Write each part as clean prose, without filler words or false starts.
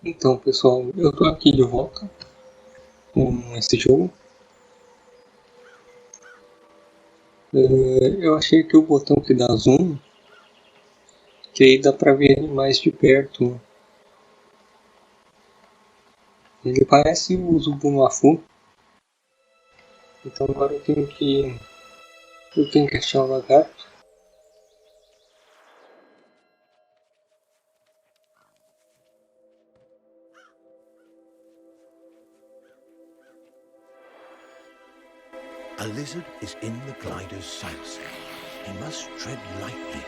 Então, pessoal, eu tô aqui de volta com esse jogo. Eu achei que o botão que dá zoom, que aí dá pra ver ele mais de perto. Ele parece o Zubumafu. Então agora eu tenho que achar o lagarto. A lizard is in the glider's sights. He must tread lightly.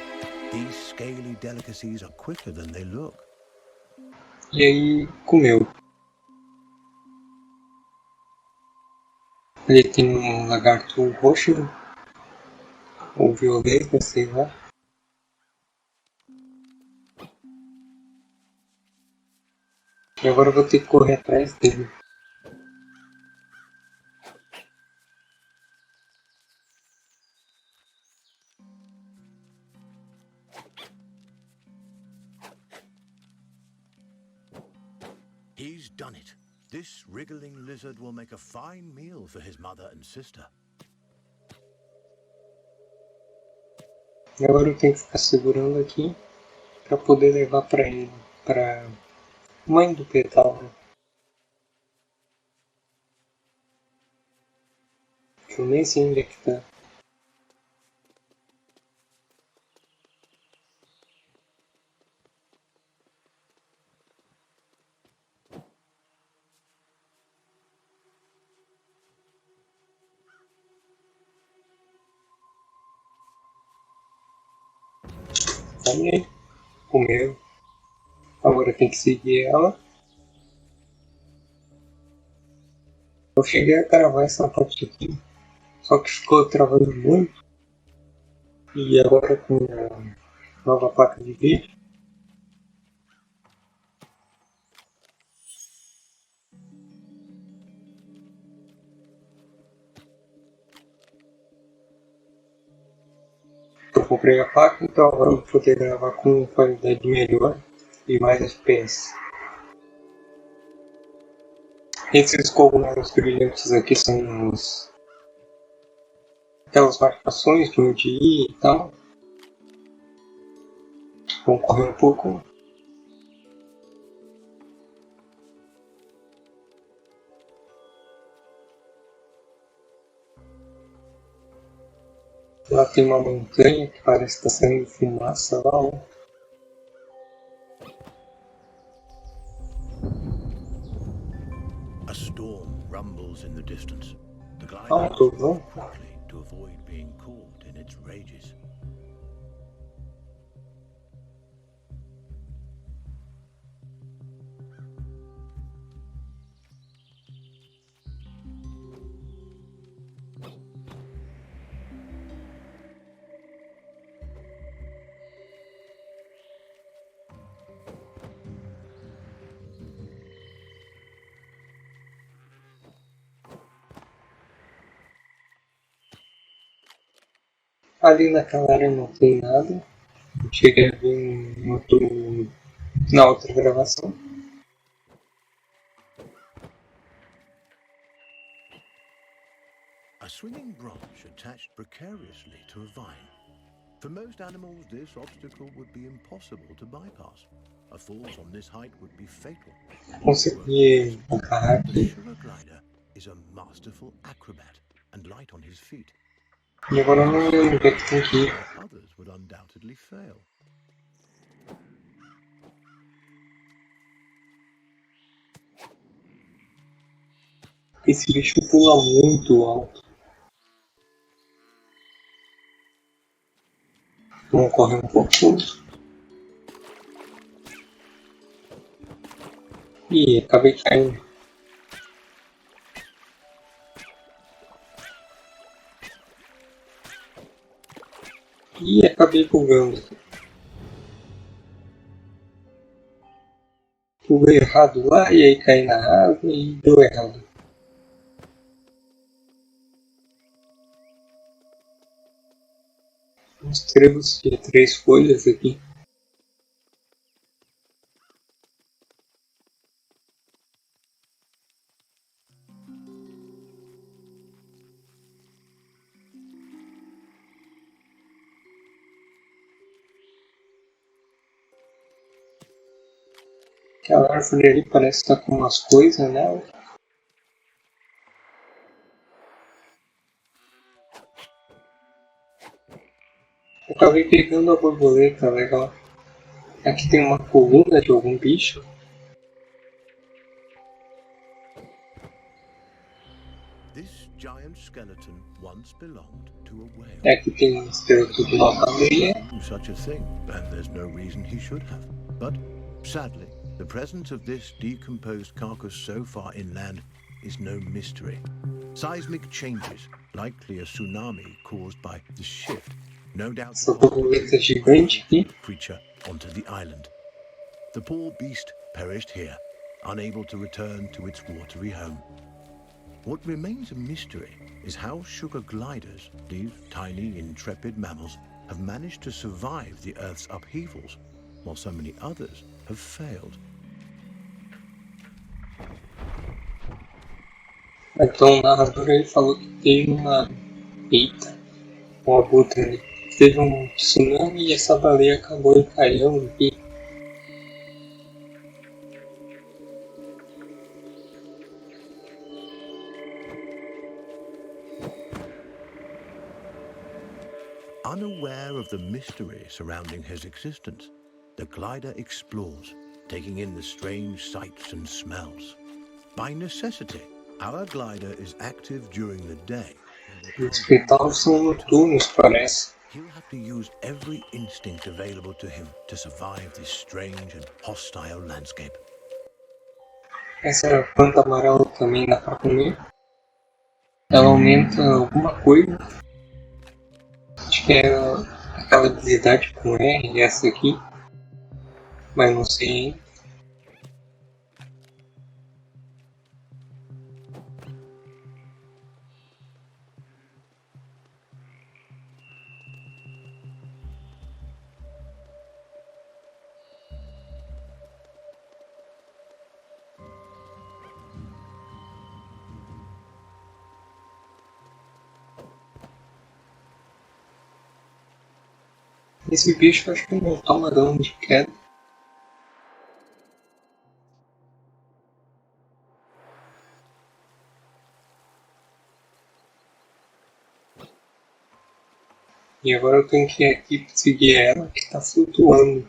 These scaly delicacies are quicker than they look. E aí, comeu. Ele tem um lagarto roxo, ou violeta, sei lá. E agora eu vou ter que correr atrás dele. He's done it. This wriggling lizard will make a fine meal for his mother and sister. E agora eu tenho que ficar segurando aqui para poder levar para ele, para mãe do petal. Eu nem sei onde é que tá. Aí, comeu. Agora tem que seguir ela. Eu cheguei a gravar essa parte aqui, só que ficou travando muito. E agora com a nova placa de vídeo, eu comprei a placa, então agora eu vou poder gravar com qualidade melhor e mais FPS. Esses cogumelos brilhantes aqui são aquelas marcações de onde ir e tal. Vamos correr um pouco. Lá tem uma montanha que parece estar saindo fumaça lá. Ó. A storm rumbles in the distance. The glider Ah, must bom. move quickly to avoid being caught in its rages. Ali naquela área não tem nada. Eu cheguei a ver na outra gravação. A swinging branch attached precariously to a vine. For most animals, this obstacle would be impossible to bypass. A fall from this height would be fatal. Consegui agarrar The aqui. sugar glider is a masterful acrobat and light on his feet. E agora eu não lembro onde é que tem que ir. Others would undoubtedly fail. Esse bicho pula muito alto. Vamos correr um pouco. Ih, acabei caindo. Ih, acabei bugando. Pulei errado lá e aí caí na água e deu errado. Uns trebos de 3 folhas aqui. Aquela árvore ali parece estar com umas coisas nela. Eu acabei pegando a borboleta, legal. Aqui tem uma coluna de algum bicho. This giant skeleton once belonged to a whale. Aqui tem um esqueleto de uma baleia. Such a thing, and there's no reason he should have. But sadly, the presence of this decomposed carcass so far inland is no mystery. Seismic changes, likely a tsunami caused by the shift, no doubt Essa borboleta gigante aqui. creature onto the island. The poor beast perished here, unable to return to its watery home. What remains a mystery is how sugar gliders, these tiny, intrepid mammals, have managed to survive the Earth's upheavals, while so many others have failed. Então o narrador ele falou que teve uma... Eita, um abutre ali. Teve um tsunami e essa baleia acabou encalhando aqui. Unaware of the mystery surrounding his existence, the glider explores, taking in the strange sights and smells. By necessity, our glider is active during the day. Os petals são noturnos, parece. He'll have to use every instinct available to him to survive this strange and hostile landscape. Essa planta amarela também dá pra comer. Ela aumenta alguma coisa. Acho que é aquela habilidade com R, essa aqui. Mas não sei ainda. Esse bicho acho que não toma dano de queda. E agora eu tenho que ir aqui seguir ela que está flutuando.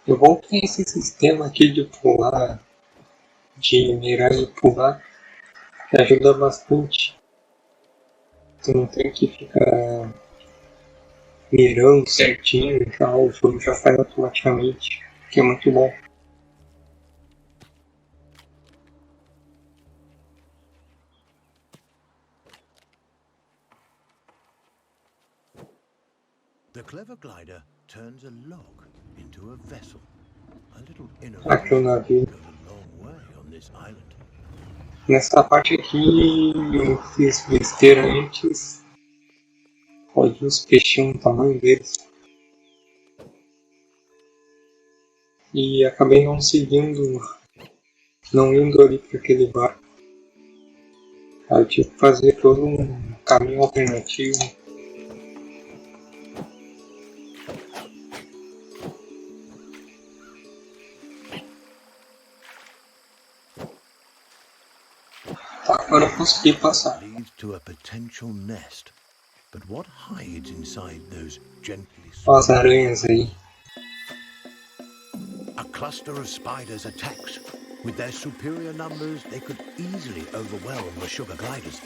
É bom que tem esse sistema aqui de pular, de mirar e pular, que ajuda bastante. Você não tem que ficar mirando certinho, já, o jogo já faz automaticamente, que é muito bom. The clever glider turns a log into a vessel. A little Aqui o navio. goes a long way on this island. Nessa parte aqui eu fiz besteira antes. Olha os peixinhos, o tamanho deles. E acabei não seguindo, não indo ali para aquele bar. Aí eu tive que fazer todo um caminho alternativo. Tá, agora eu consegui passar. Leads to a potential nest. But what hides inside those gently Olha as aranhas aí. A cluster of spiders attacks. With their superior numbers, they could easily overwhelm the sugar gliders.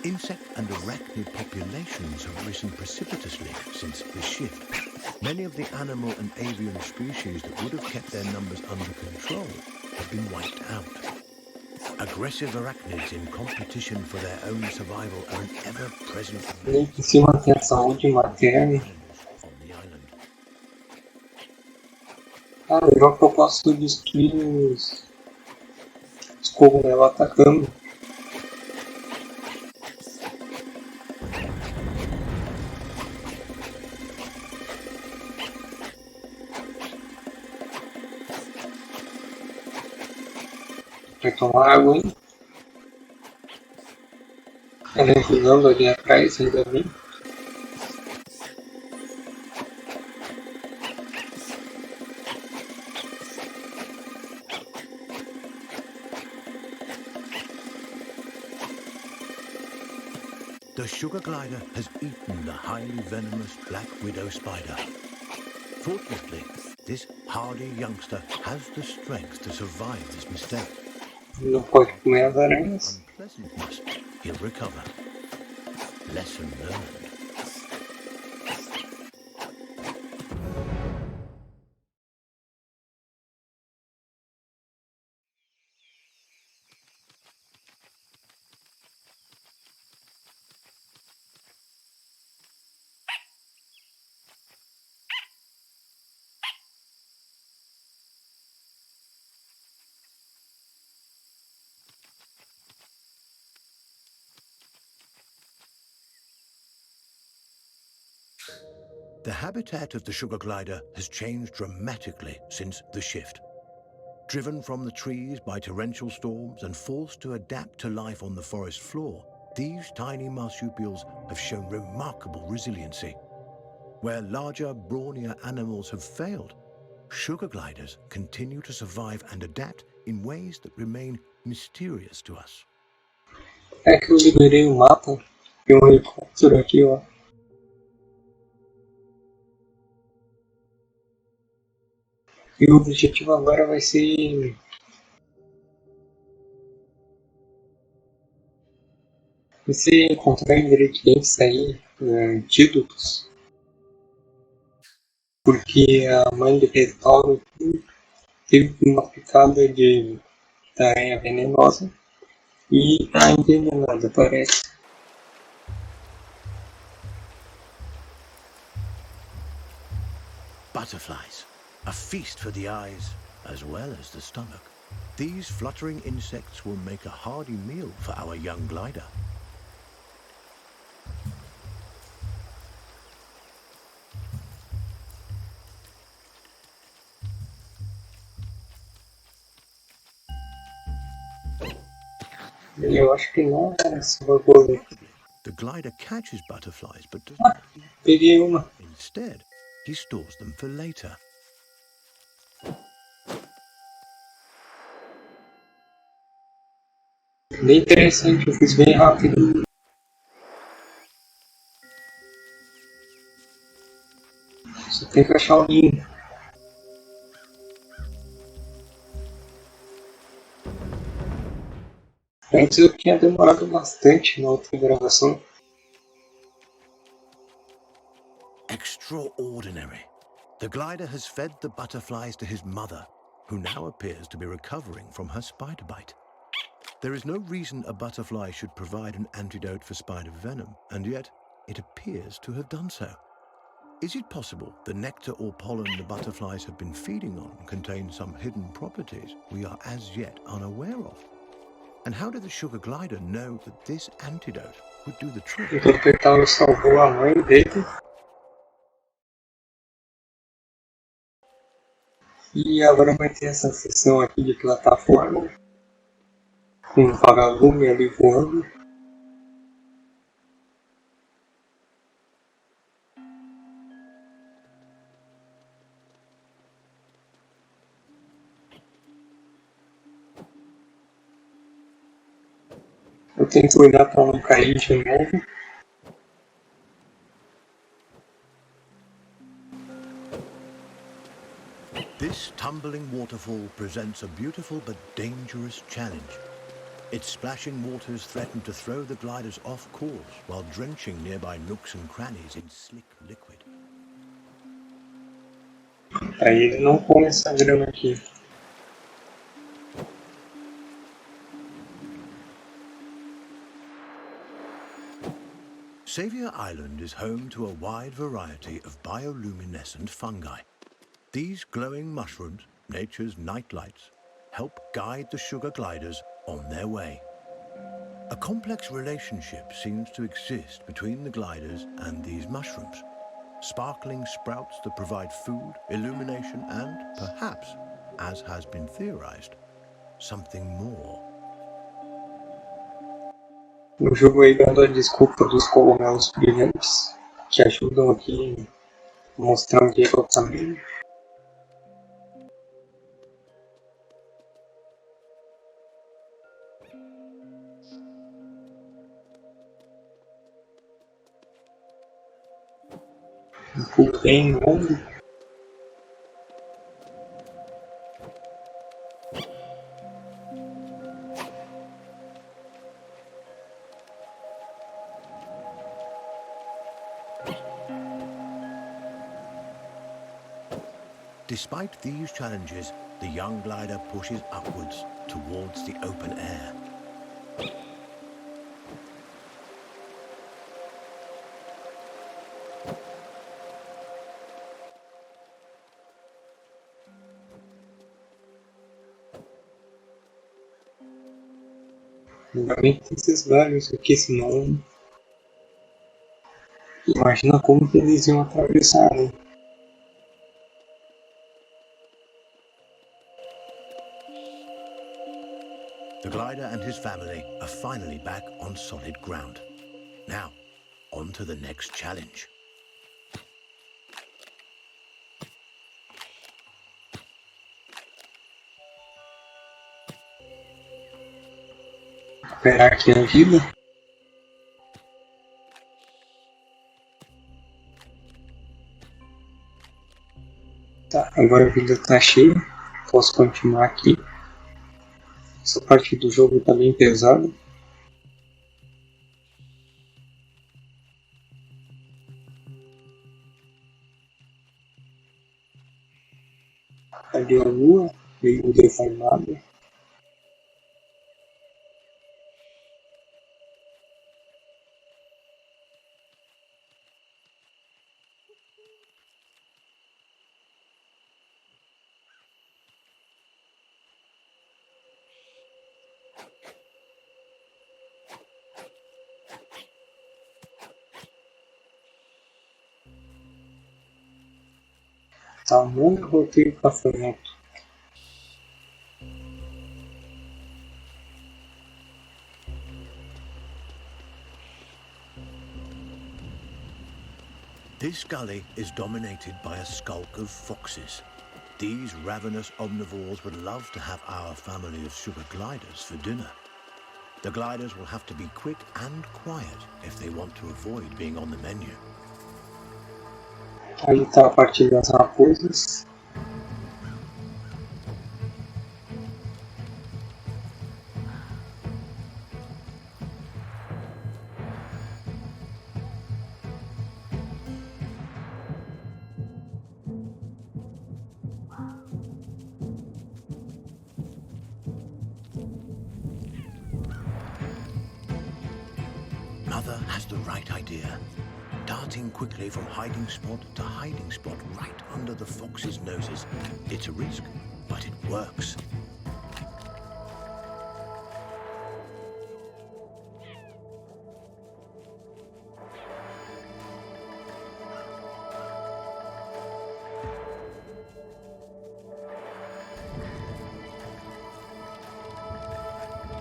Insect and arachnid populations have risen precipitously since the shift. Many of the animal and avian species that would have kept their numbers under control have been wiped out. Aggressive arachnids in competition for their own survival are an ever-present Em cima tem a saúde materna. on the island. Ah, legal que eu posso destruir os cogumelos atacando. Vai tomar água, hein? Ela voando ali atrás, ainda bem. The sugar glider has eaten the highly venomous black widow spider. Fortunately, this hardy youngster has the strength to survive this mistake. Não pode comer as aranhas. Unpleasantness, he'll recover. Lesson learned. The habitat of the sugar glider has changed dramatically since the shift. Driven from the trees by torrential storms and forced to adapt to life on the forest floor, these tiny marsupials have shown remarkable resiliency. Where larger, brawnier animals have failed, sugar gliders continue to survive and adapt in ways that remain mysterious to us. É que eu liberei o mapa, tem um helicóptero aqui, ó. E o objetivo agora vai ser encontrar ingredientes aí, antídotos, porque a mãe do Restauro teve uma picada da aranha venenosa e tá envenenada, parece. Butterflies, a feast for the eyes as well as the stomach. These fluttering insects will make a hearty meal for our young glider. Eu acho que não era essa borboleta. The glider catches butterflies but does Ah, peguei uma. Instead, he stores them for later. Bem interessante, eu fiz bem rápido. Só tem que achar o ninho. Antes eu tinha demorado bastante na outra gravação. Extraordinary. The glider has fed the butterflies to his mother, who now appears to be recovering from her spider bite. There is no reason a butterfly should provide an antidote for spider venom, and yet it appears to have done so. Is it possible the nectar or pollen the butterflies have been feeding on contains some hidden properties we are as yet unaware of? And how did the sugar glider know that this antidote would do the trick? O proprietário salvou a mãe dele. E agora vai ter essa sessão aqui de plataforma. Com um vagalume ali voando. Eu tento olhar para não cair de novo. This tumbling waterfall presents a beautiful but dangerous challenge. Its splashing waters threaten to throw the gliders off course while drenching nearby nooks and crannies in slick liquid. Aí ele não come essa grama aqui. Saviour Island is home to a wide variety of bioluminescent fungi. These glowing mushrooms, nature's nightlights, help guide the sugar gliders on their way. A complex relationship seems to exist between the gliders and these mushrooms. Sparkling sprouts that provide food, illumination, and, perhaps, as has been theorized, something more. O jogo aí dando a desculpa dos cogumelos brilhantes, que ajudam aqui a mostrar onde é que eu também. Um pouco bem longo. Despite these challenges, the young glider pushes upwards towards the open air. Ainda bem que tem esses galhos aqui, senão... Imagina como que eles iam atravessar, né? The glider and his family are finally back on solid ground. Now, on to the next challenge. Esperar aqui a vida. Tá, agora a vida tá cheia. Posso continuar aqui. Essa parte do jogo tá bem pesada. Ali a lua, meio deformada. Tamanho roteiro gafanhoto. This gully is dominated by a skulk of foxes. These ravenous omnivores would love to have our family of sugar gliders for dinner. The gliders will have to be quick and quiet if they want to avoid being on the menu. Ali tá a parte das raposas. Mother has the right idea. Darting quickly from hiding spot to hiding spot right under the fox's noses. It's a risk, but it works.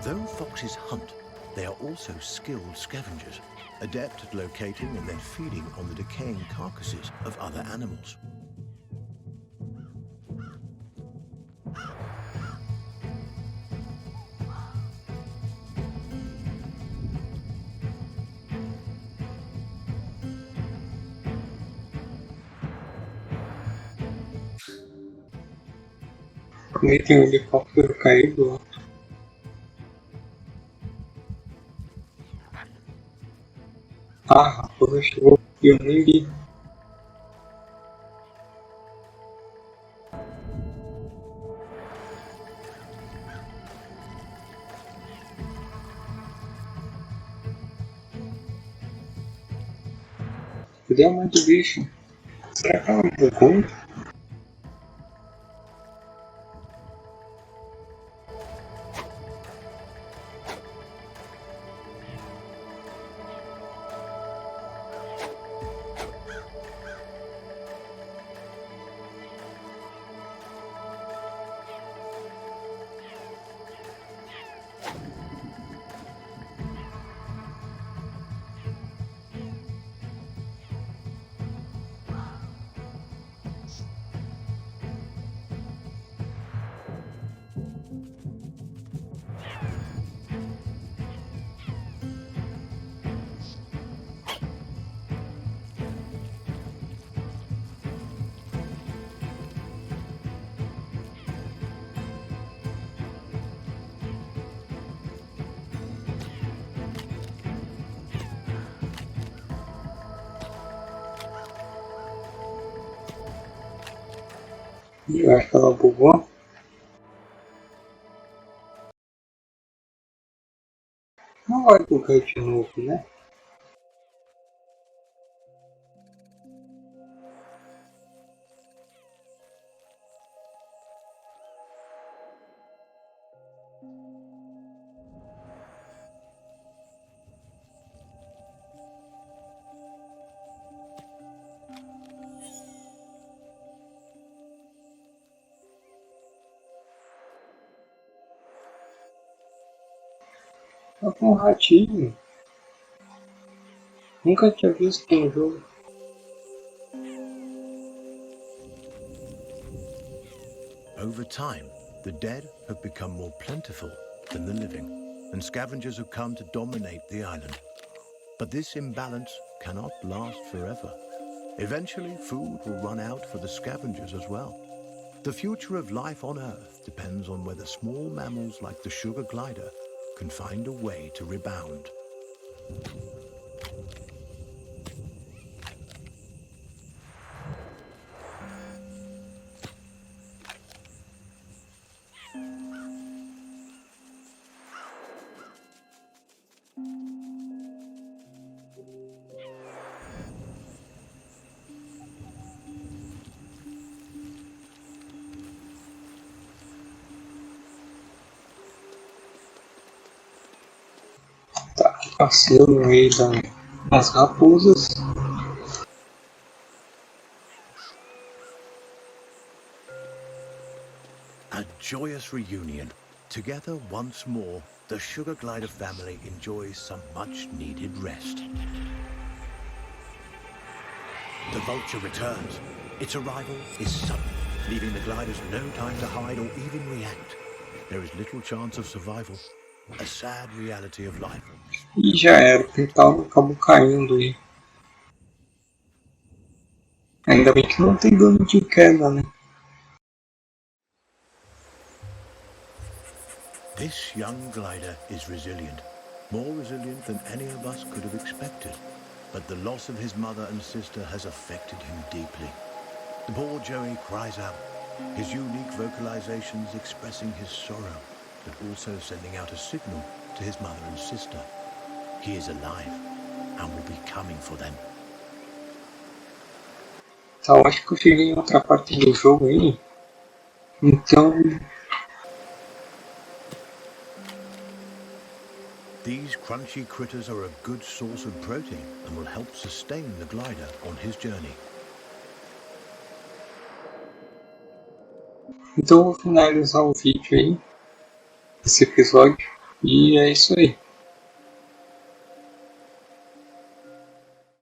Though foxes hunt, they are also skilled scavengers, adept at locating and then feeding on the decaying carcasses of other animals. Ali tem um helicóptero caído. Ah, a raposa chegou e eu nem vi. Cadê a mãe do bicho? Será que ela bugou? Eu acho que ela bugou. Não vai bugar de novo, né? Tá com um ratinho. Nunca tinha visto um jogo. Over time, the dead have become more plentiful than the living, and scavengers have come to dominate the island. But this imbalance cannot last forever. Eventually, food will run out for the scavengers as well. The future of life on Earth depends on whether small mammals like the sugar glider can find a way to rebound. Tá, passei no meio das raposas. A joyous reunion. Together once more, the Sugar Glider family enjoys some much-needed rest. The vulture returns. Its arrival is sudden, leaving the gliders no time to hide or even react. There is little chance of survival. A sad reality of life. E já era, o quintal acabou caindo aí. Ainda bem que não tem dano de queda, né? This young glider is resilient, more resilient than any of us could have expected. But the loss of his mother and sister has affected him deeply. The poor Joey cries out, his unique vocalizations expressing his sorrow, but also sending out a signal to his mother and sister. He is alive and will be coming for them. Então acho que eu cheguei em outra parte do jogo aí. Então These crunchy critters are a good source of protein and will help sustain the glider on his journey. eu vou finalizar o vídeo aí, esse episódio, e é isso aí.